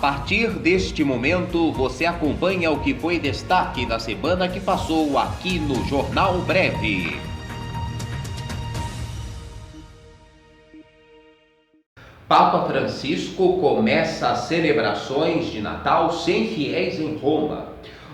partir deste momento, você acompanha o que foi destaque na semana que passou aqui no Jornal Breve. Papa Francisco começa as celebrações de Natal sem fiéis em Roma.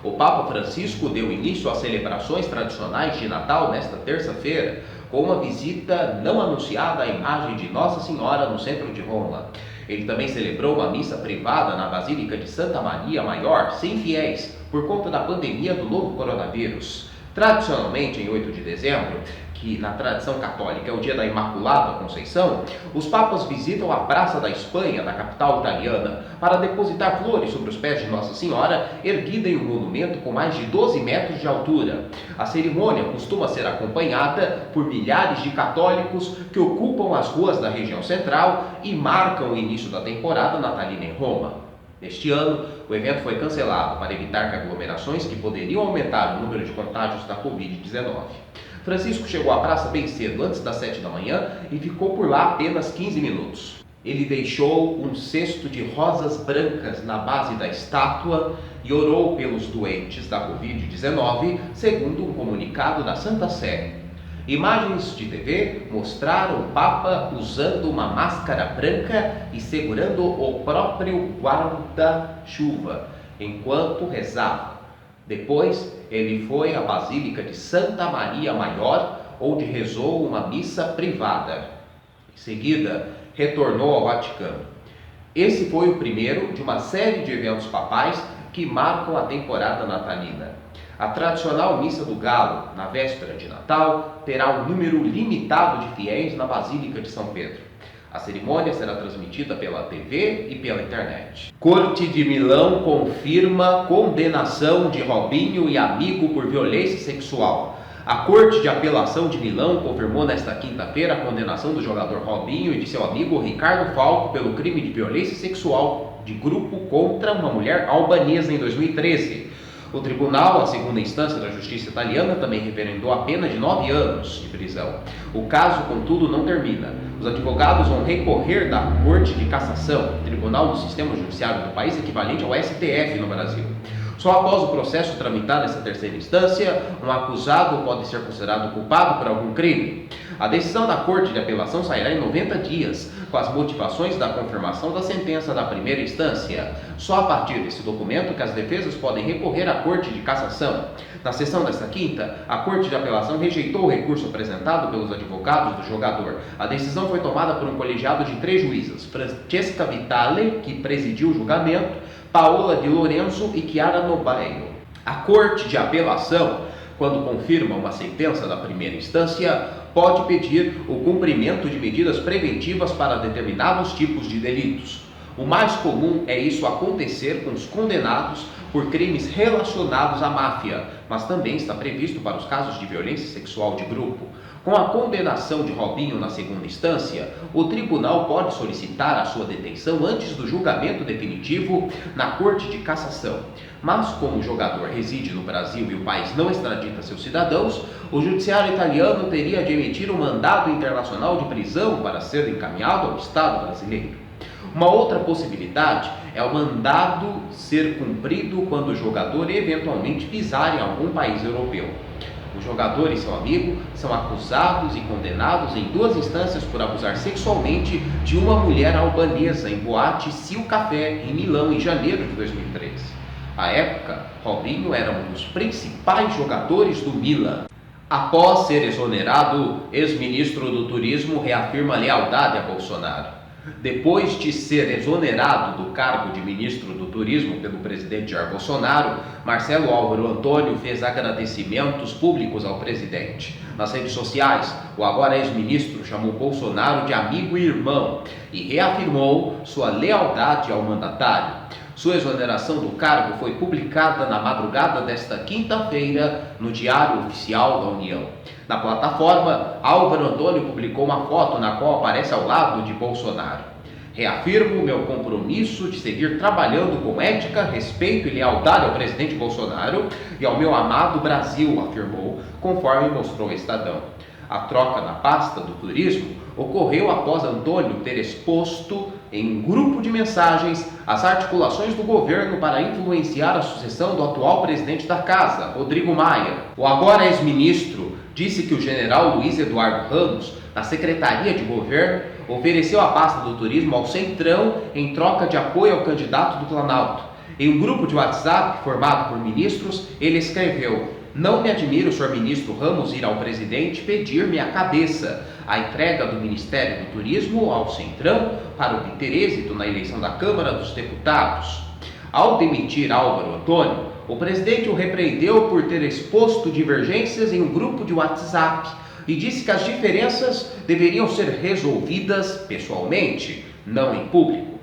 O Papa Francisco deu início às celebrações tradicionais de Natal nesta terça-feira, com uma visita não anunciada à imagem de Nossa Senhora no centro de Roma. Ele também celebrou uma missa privada na Basílica de Santa Maria Maior, sem fiéis, por conta da pandemia do novo coronavírus. Tradicionalmente, em 8 de dezembro, que na tradição católica é o dia da Imaculada Conceição, os papas visitam a Praça da Espanha, na capital italiana, para depositar flores sobre os pés de Nossa Senhora, erguida em um monumento com mais de 12 metros de altura. A cerimônia costuma ser acompanhada por milhares de católicos que ocupam as ruas da região central e marcam o início da temporada natalina em Roma. Neste ano, o evento foi cancelado para evitar que aglomerações que poderiam aumentar o número de contágios da Covid-19. Francisco chegou à praça bem cedo, antes das 7 da manhã, e ficou por lá apenas 15 minutos. Ele deixou um cesto de rosas brancas na base da estátua e orou pelos doentes da Covid-19, segundo um comunicado da Santa Sé. Imagens de TV mostraram o Papa usando uma máscara branca e segurando o próprio guarda-chuva, enquanto rezava. Depois, ele foi à Basílica de Santa Maria Maior, onde rezou uma missa privada. Em seguida, retornou ao Vaticano. Esse foi o primeiro de uma série de eventos papais que marcam a temporada natalina. A tradicional Missa do Galo, na véspera de Natal, terá um número limitado de fiéis na Basílica de São Pedro. A cerimônia será transmitida pela TV e pela internet. Corte de Milão confirma condenação de Robinho e amigo por violência sexual. A Corte de Apelação de Milão confirmou nesta quinta-feira a condenação do jogador Robinho e de seu amigo Ricardo Falco pelo crime de violência sexual de grupo contra uma mulher albanesa em 2013. O tribunal, a segunda instância da justiça italiana, também referendou a pena de 9 anos de prisão. O caso, contudo, não termina. Os advogados vão recorrer da Corte de Cassação, tribunal do sistema judiciário do país equivalente ao STF no Brasil. Só após o processo tramitar nessa terceira instância, um acusado pode ser considerado culpado por algum crime. A decisão da Corte de Apelação sairá em 90 dias, com as motivações da confirmação da sentença da primeira instância. Só a partir desse documento que as defesas podem recorrer à Corte de Cassação. Na sessão desta quinta, a Corte de Apelação rejeitou o recurso apresentado pelos advogados do jogador. A decisão foi tomada por um colegiado de 3 juízas, Francesca Vitale, que presidiu o julgamento, Paola Di Lorenzo e Chiara Nobaio. A Corte de Apelação, quando confirma uma sentença da primeira instância, pode pedir o cumprimento de medidas preventivas para determinados tipos de delitos. O mais comum é isso acontecer com os condenados por crimes relacionados à máfia, mas também está previsto para os casos de violência sexual de grupo. Com a condenação de Robinho na segunda instância, o tribunal pode solicitar a sua detenção antes do julgamento definitivo na Corte de Cassação. Mas, como o jogador reside no Brasil e o país não extradita seus cidadãos, o judiciário italiano teria de emitir um mandado internacional de prisão para ser encaminhado ao Estado brasileiro. Uma outra possibilidade é o mandado ser cumprido quando o jogador eventualmente pisar em algum país europeu. O jogador e seu amigo são acusados e condenados em 2 instâncias por abusar sexualmente de uma mulher albanesa em boate Sil Café, em Milão, em janeiro de 2013. À época, Robinho era um dos principais jogadores do Milan. Após ser exonerado, ex-ministro do Turismo reafirma lealdade a Bolsonaro. Depois de ser exonerado do cargo de ministro do Turismo pelo presidente Jair Bolsonaro, Marcelo Álvaro Antônio fez agradecimentos públicos ao presidente. Nas redes sociais, o agora ex-ministro chamou Bolsonaro de amigo e irmão e reafirmou sua lealdade ao mandatário. Sua exoneração do cargo foi publicada na madrugada desta quinta-feira no Diário Oficial da União. Na plataforma, Álvaro Antônio publicou uma foto na qual aparece ao lado de Bolsonaro. Reafirmo meu compromisso de seguir trabalhando com ética, respeito e lealdade ao presidente Bolsonaro e ao meu amado Brasil, afirmou, conforme mostrou o Estadão. A troca na pasta do turismo ocorreu após Antônio ter exposto em um grupo de mensagens as articulações do governo para influenciar a sucessão do atual presidente da casa, Rodrigo Maia. O agora ex-ministro disse que o general Luiz Eduardo Ramos, na Secretaria de Governo, ofereceu a pasta do turismo ao Centrão em troca de apoio ao candidato do Planalto. Em um grupo de WhatsApp formado por ministros, ele escreveu: "Não me admira o senhor ministro Ramos ir ao presidente pedir minha cabeça. A entrega do Ministério do Turismo ao Centrão para obter êxito na eleição da Câmara dos Deputados." Ao demitir Álvaro Antônio, o presidente o repreendeu por ter exposto divergências em um grupo de WhatsApp e disse que as diferenças deveriam ser resolvidas pessoalmente, não em público.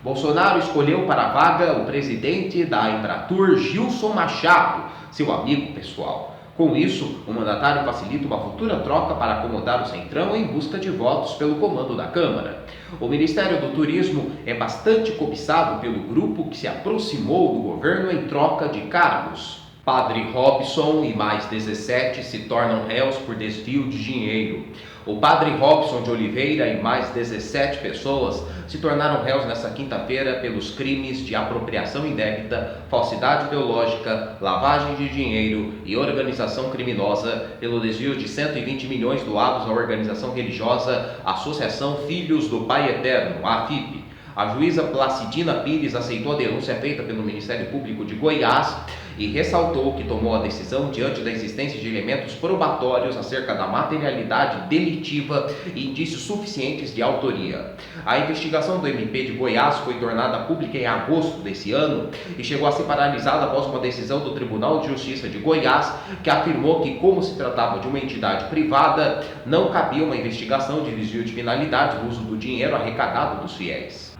Bolsonaro escolheu para a vaga o presidente da Embratur, Gilson Machado, seu amigo pessoal. Com isso, o mandatário facilita uma futura troca para acomodar o Centrão em busca de votos pelo comando da Câmara. O Ministério do Turismo é bastante cobiçado pelo grupo que se aproximou do governo em troca de cargos. Padre Robson e mais 17 se tornam réus por desvio de dinheiro. O padre Robson de Oliveira e mais 17 pessoas se tornaram réus nesta quinta-feira pelos crimes de apropriação indébita, falsidade ideológica, lavagem de dinheiro e organização criminosa pelo desvio de 120 milhões doados à organização religiosa Associação Filhos do Pai Eterno, a AFIP. A juíza Placidina Pires aceitou a denúncia feita pelo Ministério Público de Goiás e ressaltou que tomou a decisão diante da existência de elementos probatórios acerca da materialidade delitiva e indícios suficientes de autoria. A investigação do MP de Goiás foi tornada pública em agosto desse ano e chegou a ser paralisada após uma decisão do Tribunal de Justiça de Goiás, que afirmou que, como se tratava de uma entidade privada, não cabia uma investigação de desvio de finalidade no uso do dinheiro arrecadado dos fiéis.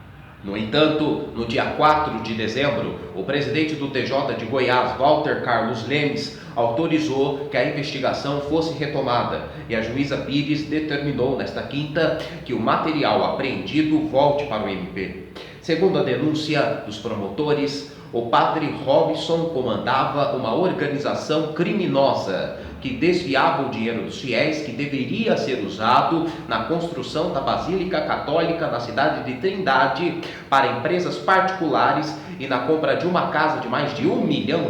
No entanto, no dia 4 de dezembro, o presidente do TJ de Goiás, Walter Carlos Lemes, autorizou que a investigação fosse retomada e a juíza Pires determinou nesta quinta que o material apreendido volte para o MP. Segundo a denúncia dos promotores, o padre Robson comandava uma organização criminosa que desviava o dinheiro dos fiéis que deveria ser usado na construção da Basílica Católica na cidade de Trindade para empresas particulares e na compra de uma casa de mais de R$1 milhão.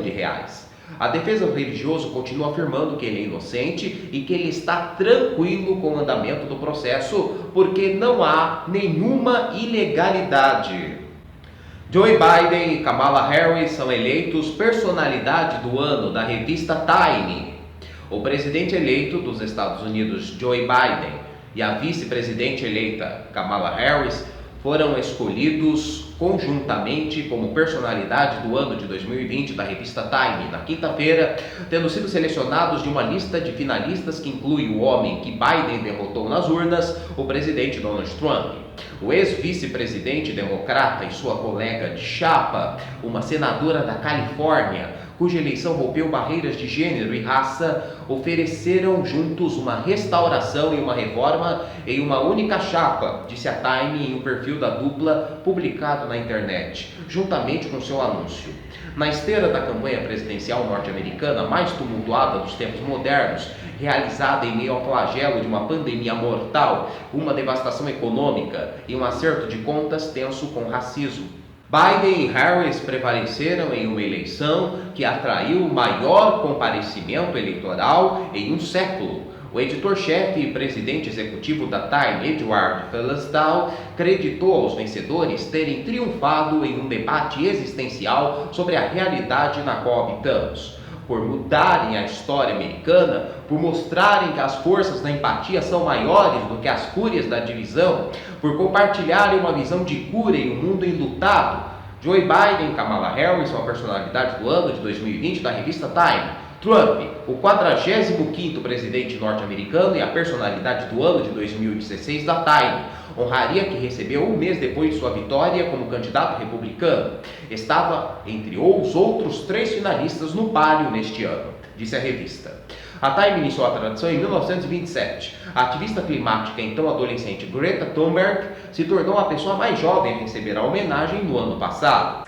A defesa do religioso continua afirmando que ele é inocente e que ele está tranquilo com o andamento do processo porque não há nenhuma ilegalidade. Joe Biden e Kamala Harris são eleitos personalidade do ano da revista Time. O presidente eleito dos Estados Unidos, Joe Biden, e a vice-presidente eleita, Kamala Harris, foram escolhidos conjuntamente como personalidade do ano de 2020 da revista Time, na quinta-feira, tendo sido selecionados de uma lista de finalistas que inclui o homem que Biden derrotou nas urnas, o presidente Donald Trump. O ex-vice-presidente democrata e sua colega de chapa, uma senadora da Califórnia, cuja eleição rompeu barreiras de gênero e raça, ofereceram juntos uma restauração e uma reforma em uma única chapa, disse a Time em um perfil da dupla publicado na internet, juntamente com seu anúncio. Na esteira da campanha presidencial norte-americana mais tumultuada dos tempos modernos, realizada em meio ao flagelo de uma pandemia mortal, uma devastação econômica e um acerto de contas tenso com racismo, Biden e Harris prevaleceram em uma eleição que atraiu o maior comparecimento eleitoral em um século. O editor-chefe e presidente executivo da Time, Edward Felsenthal, creditou aos vencedores terem triunfado em um debate existencial sobre a realidade na qual habitamos, por mudarem a história americana, por mostrarem que as forças da empatia são maiores do que as fúrias da divisão, por compartilharem uma visão de cura em um mundo enlutado. Joe Biden e Kamala Harris são a personalidade do ano de 2020 da revista Time. Trump, o 45º presidente norte-americano e a personalidade do ano de 2016 da Time, honraria que recebeu um mês depois de sua vitória como candidato republicano. Estava entre os outros 3 finalistas no páreo neste ano, disse a revista. A Time iniciou a tradição em 1927. A ativista climática, então adolescente Greta Thunberg, se tornou a pessoa mais jovem a receber a homenagem no ano passado.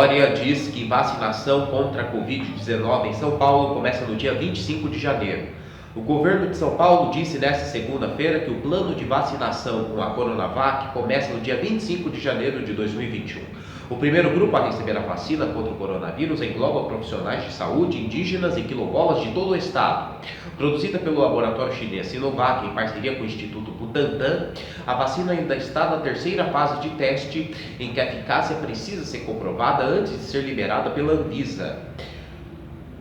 Dória diz que vacinação contra a Covid-19 em São Paulo começa no dia 25 de janeiro. O governo de São Paulo disse nesta segunda-feira que o plano de vacinação com a Coronavac começa no dia 25 de janeiro de 2021. O primeiro grupo a receber a vacina contra o coronavírus engloba profissionais de saúde, indígenas e quilombolas de todo o estado. Produzida pelo laboratório chinês Sinovac em parceria com o Instituto Butantan, a vacina ainda está na terceira fase de teste, em que a eficácia precisa ser comprovada antes de ser liberada pela Anvisa,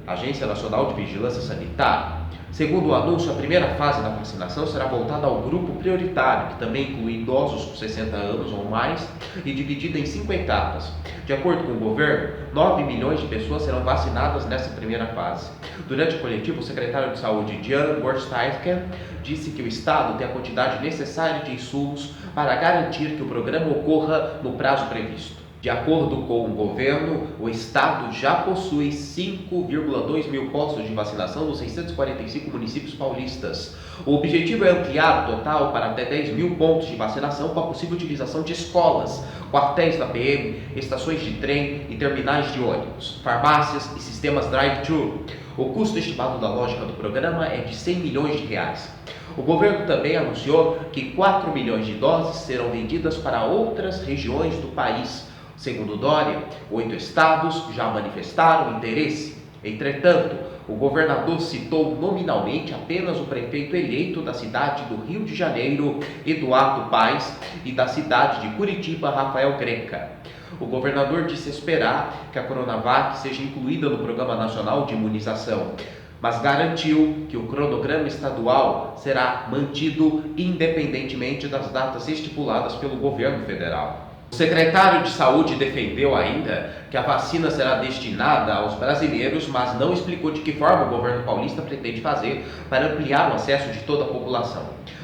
Agência Nacional de Vigilância Sanitária. Segundo o anúncio, a primeira fase da vacinação será voltada ao grupo prioritário, que também inclui idosos com 60 anos ou mais, e dividida em 5 etapas. De acordo com o governo, 9 milhões de pessoas serão vacinadas nessa primeira fase. Durante o coletivo, o secretário de Saúde, Jan Gorsteichen, disse que o Estado tem a quantidade necessária de insumos para garantir que o programa ocorra no prazo previsto. De acordo com o governo, o Estado já possui 5,2 mil postos de vacinação nos 645 municípios paulistas. O objetivo é ampliar o total para até 10 mil pontos de vacinação com a possível utilização de escolas, quartéis da PM, estações de trem e terminais de ônibus, farmácias e sistemas drive-thru. O custo estimado da lógica do programa é de 100 milhões de reais. O governo também anunciou que 4 milhões de doses serão vendidas para outras regiões do país. Segundo Dória, 8 estados já manifestaram interesse. Entretanto, o governador citou nominalmente apenas o prefeito eleito da cidade do Rio de Janeiro, Eduardo Paes, e da cidade de Curitiba, Rafael Greca. O governador disse esperar que a Coronavac seja incluída no Programa Nacional de Imunização, mas garantiu que o cronograma estadual será mantido independentemente das datas estipuladas pelo governo federal. O secretário de Saúde defendeu ainda que a vacina será destinada aos brasileiros, mas não explicou de que forma o governo paulista pretende fazer para ampliar o acesso de toda a população.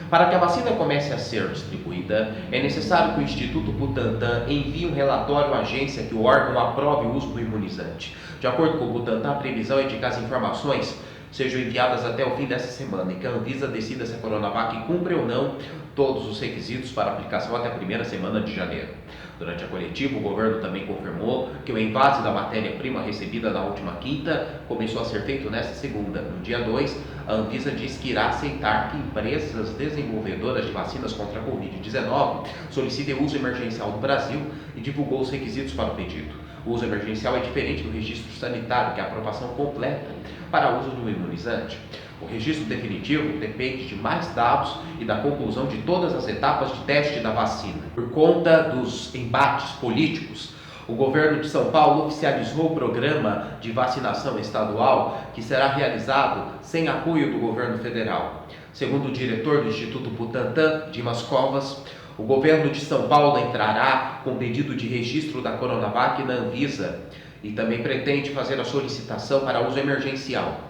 Para que a vacina comece a ser distribuída, é necessário que o Instituto Butantan envie um relatório à agência que o órgão aprove o uso do imunizante. De acordo com o Butantan, a previsão é de que as informações sejam enviadas até o fim dessa semana e que a Anvisa decida se a Coronavac cumpre ou não todos os requisitos para aplicação até a primeira semana de janeiro. Durante a coletiva, o governo também confirmou que o envase da matéria-prima recebida na última quinta começou a ser feito nesta segunda. No dia 2, a Anvisa disse que irá aceitar que empresas desenvolvedoras de vacinas contra a Covid-19 solicitem uso emergencial no Brasil e divulgou os requisitos para o pedido. O uso emergencial é diferente do registro sanitário, que é a aprovação completa para uso do imunizante. O registro definitivo depende de mais dados e da conclusão de todas as etapas de teste da vacina. Por conta dos embates políticos, o governo de São Paulo oficializou o programa de vacinação estadual, que será realizado sem apoio do governo federal. Segundo o diretor do Instituto Butantan, Dimas Covas, o governo de São Paulo entrará com pedido de registro da Coronavac na Anvisa e também pretende fazer a solicitação para uso emergencial.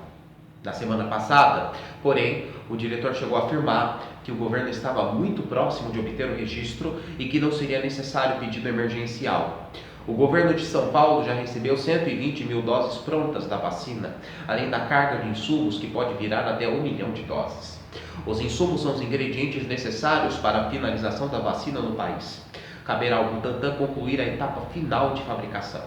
Na semana passada, porém, o diretor chegou a afirmar que o governo estava muito próximo de obter o registro e que não seria necessário pedido emergencial. O governo de São Paulo já recebeu 120 mil doses prontas da vacina, além da carga de insumos que pode virar até 1 milhão de doses. Os insumos são os ingredientes necessários para a finalização da vacina no país. Caberá ao Butantan concluir a etapa final de fabricação.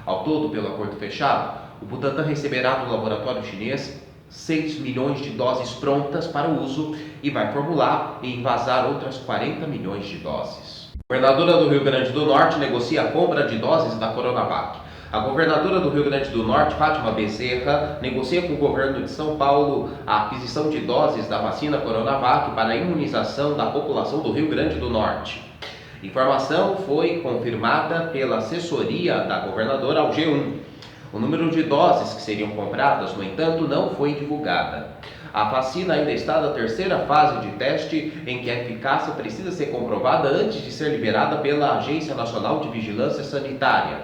Ao todo, pelo acordo fechado, o Butantan receberá do laboratório chinês 6 milhões de doses prontas para o uso e vai formular e envasar outras 40 milhões de doses. A governadora do Rio Grande do Norte negocia a compra de doses da Coronavac. A governadora do Rio Grande do Norte, Fátima Bezerra, negocia com o governo de São Paulo a aquisição de doses da vacina Coronavac para a imunização da população do Rio Grande do Norte. Informação foi confirmada pela assessoria da governadora ao G1. O número de doses que seriam compradas, no entanto, não foi divulgada. A vacina ainda está na terceira fase de teste, em que a eficácia precisa ser comprovada antes de ser liberada pela Agência Nacional de Vigilância Sanitária.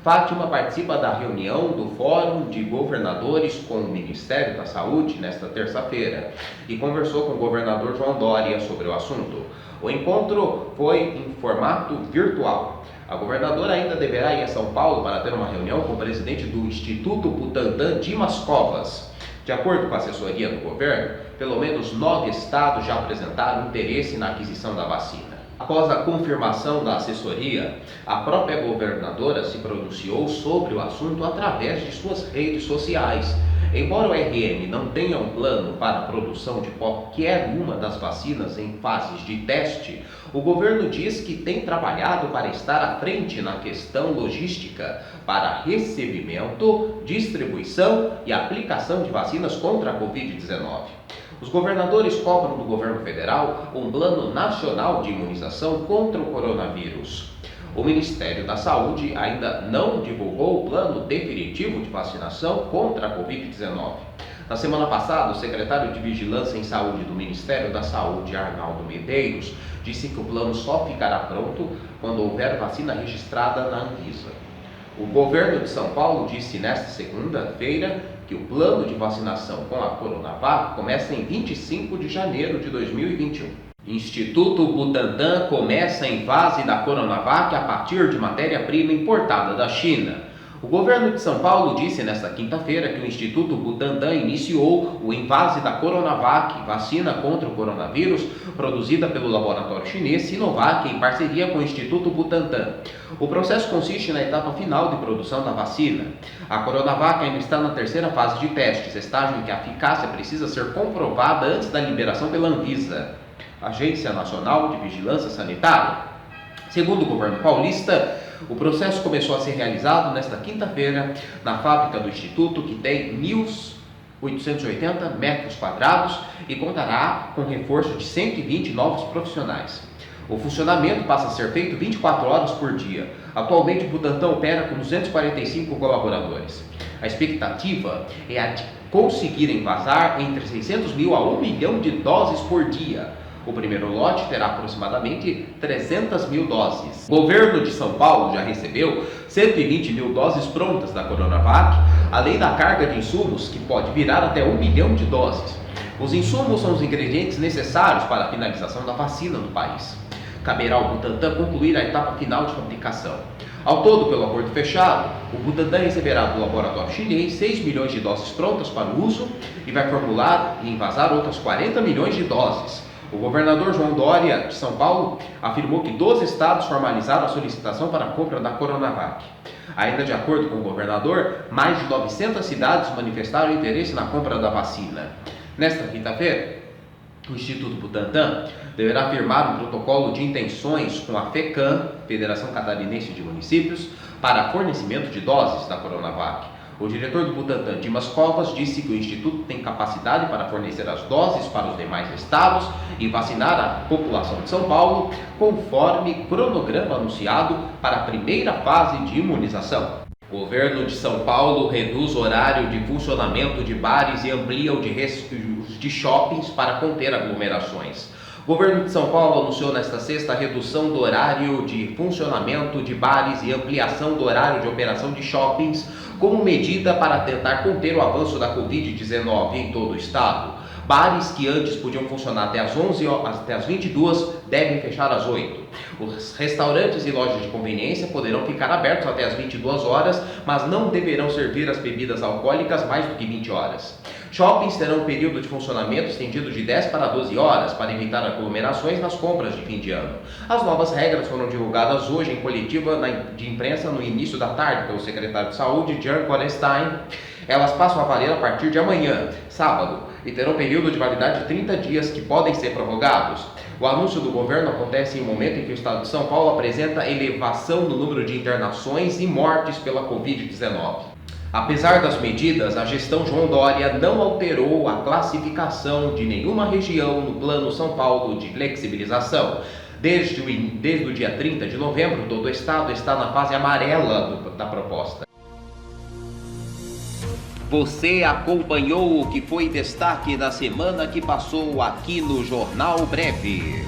Fátima participa da reunião do Fórum de Governadores com o Ministério da Saúde nesta terça-feira e conversou com o governador João Dória sobre o assunto. O encontro foi em formato virtual. A governadora ainda deverá ir a São Paulo para ter uma reunião com o presidente do Instituto Butantan, Dimas Covas. De acordo com a assessoria do governo, pelo menos 9 estados já apresentaram interesse na aquisição da vacina. Após a confirmação da assessoria, a própria governadora se pronunciou sobre o assunto através de suas redes sociais. Embora o RM não tenha um plano para a produção de qualquer uma das vacinas em fases de teste, o governo diz que tem trabalhado para estar à frente na questão logística para recebimento, distribuição e aplicação de vacinas contra a Covid-19. Os governadores cobram do governo federal um plano nacional de imunização contra o coronavírus. O Ministério da Saúde ainda não divulgou o plano definitivo de vacinação contra a Covid-19. Na semana passada, o secretário de Vigilância em Saúde do Ministério da Saúde, Arnaldo Medeiros, disse que o plano só ficará pronto quando houver vacina registrada na Anvisa. O governo de São Paulo disse nesta segunda-feira que o plano de vacinação com a Coronavac começa em 25 de janeiro de 2021. Instituto Butantan começa em fase da Coronavac a partir de matéria-prima importada da China. O governo de São Paulo disse nesta quinta-feira que o Instituto Butantan iniciou o envase da Coronavac, vacina contra o coronavírus, produzida pelo laboratório chinês Sinovac em parceria com o Instituto Butantan. O processo consiste na etapa final de produção da vacina. A Coronavac ainda está na terceira fase de testes, estágio em que a eficácia precisa ser comprovada antes da liberação pela Anvisa, Agência Nacional de Vigilância Sanitária. Segundo o governo paulista, o processo começou a ser realizado nesta quinta-feira na fábrica do Instituto, que tem 1.880 metros quadrados e contará com reforço de 120 novos profissionais. O funcionamento passa a ser feito 24 horas por dia. Atualmente, o Butantan opera com 245 colaboradores. A expectativa é a de conseguir envasar entre 600 mil a 1 milhão de doses por dia. O primeiro lote terá aproximadamente 300 mil doses. O governo de São Paulo já recebeu 120 mil doses prontas da Coronavac, além da carga de insumos que pode virar até 1 milhão de doses. Os insumos são os ingredientes necessários para a finalização da vacina no país. Caberá ao Butantan concluir a etapa final de fabricação. Ao todo, pelo acordo fechado, o Butantan receberá do laboratório chinês 6 milhões de doses prontas para o uso e vai formular e envasar outras 40 milhões de doses. O governador João Dória, de São Paulo, afirmou que 12 estados formalizaram a solicitação para a compra da Coronavac. Ainda de acordo com o governador, mais de 900 cidades manifestaram interesse na compra da vacina. Nesta quinta-feira, o Instituto Butantan deverá firmar um protocolo de intenções com a FECAM, Federação Catarinense de Municípios, para fornecimento de doses da Coronavac. O diretor do Butantan, Dimas Covas, disse que o Instituto tem capacidade para fornecer as doses para os demais estados e vacinar a população de São Paulo, conforme cronograma anunciado para a primeira fase de imunização. O governo de São Paulo reduz o horário de funcionamento de bares e amplia o de shoppings para conter aglomerações. O governo de São Paulo anunciou nesta sexta a redução do horário de funcionamento de bares e ampliação do horário de operação de shoppings como medida para tentar conter o avanço da Covid-19 em todo o estado. Bares que antes podiam funcionar até às 11 horas, até às 22, devem fechar às 8. Os restaurantes e lojas de conveniência poderão ficar abertos até às 22 horas, mas não deverão servir as bebidas alcoólicas mais do que 20 horas. Shoppings terão um período de funcionamento estendido de 10 para 12 horas para evitar aglomerações nas compras de fim de ano. As novas regras foram divulgadas hoje em coletiva de imprensa no início da tarde pelo secretário de Saúde, Jean Gorenstein. Elas passam a valer a partir de amanhã, sábado, e terão um período de validade de 30 dias que podem ser prorrogados. O anúncio do governo acontece em um momento em que o estado de São Paulo apresenta elevação no número de internações e mortes pela Covid-19. Apesar das medidas, a gestão João Dória não alterou a classificação de nenhuma região no Plano São Paulo de flexibilização. Desde o dia 30 de novembro, todo o estado está na fase amarela da proposta. Você acompanhou o que foi destaque da semana que passou aqui no Jornal Breve.